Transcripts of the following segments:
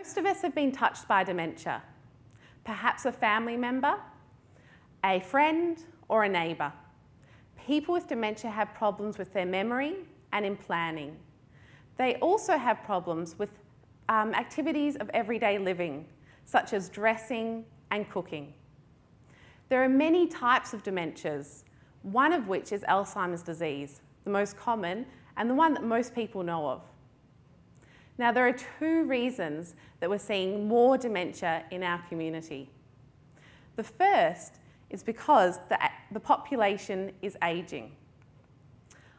Most of us have been touched by dementia. Perhaps a family member, a friend, or a neighbour. People with dementia have problems with their memory and in planning. They also have problems with activities of everyday living, such as dressing and cooking. There are many types of dementias, one of which is Alzheimer's disease, the most common and the one that most people know of. Now, there are two reasons that we're seeing more dementia in our community. The first is because the population is ageing.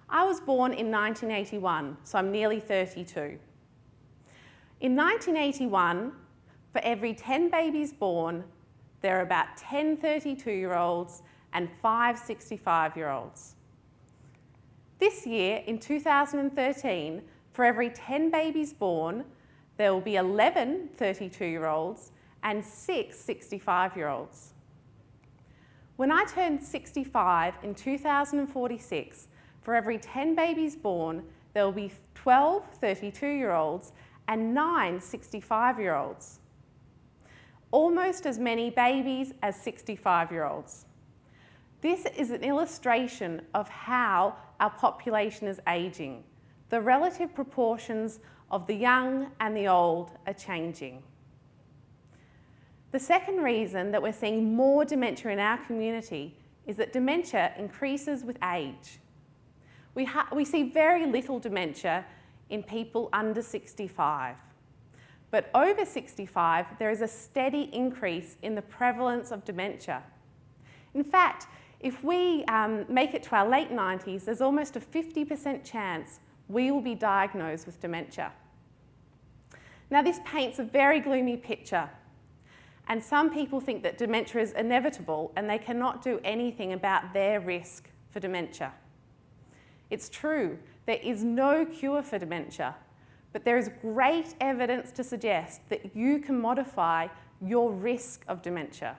I was born in 1981, so I'm nearly 32. In 1981, for every 10 babies born, there are about 10 32-year-olds and 5 65-year-olds. This year, in 2013, for every 10 babies born, there will be 11 32-year-olds and 6 65-year-olds. When I turned 65 in 2046, for every 10 babies born, there will be 12 32-year-olds and 9 65-year-olds. Almost as many babies as 65-year-olds. This is an illustration of how our population is ageing. The relative proportions of the young and the old are changing. The second reason that we're seeing more dementia in our community is that dementia increases with age. We see very little dementia in people under 65. But over 65, there is a steady increase in the prevalence of dementia. In fact, if we make it to our late 90s, there's almost a 50% chance we will be diagnosed with dementia. Now, this paints a very gloomy picture, and some people think that dementia is inevitable and they cannot do anything about their risk for dementia. It's true, there is no cure for dementia, but there is great evidence to suggest that you can modify your risk of dementia.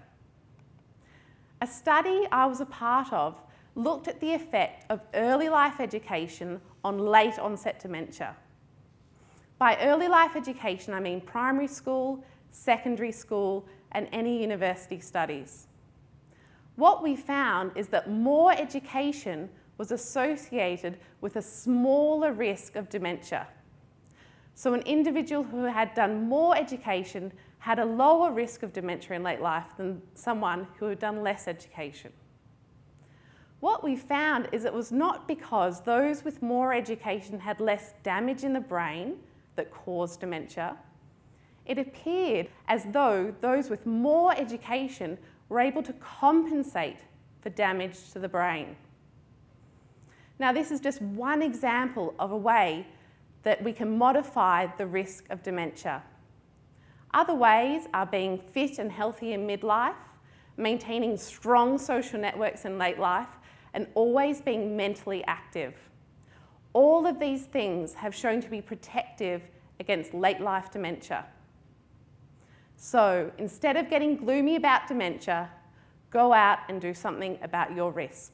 A study I was a part of looked at the effect of early life education on late onset dementia. By early life education, I mean primary school, secondary school, and any university studies. What we found is that more education was associated with a smaller risk of dementia. So an individual who had done more education had a lower risk of dementia in late life than someone who had done less education. What we found is it was not because those with more education had less damage in the brain that caused dementia. It appeared as though those with more education were able to compensate for damage to the brain. Now, this is just one example of a way that we can modify the risk of dementia. Other ways are being fit and healthy in midlife, maintaining strong social networks in late life, and always being mentally active. All of these things have shown to be protective against late life dementia. So instead of getting gloomy about dementia, go out and do something about your risk.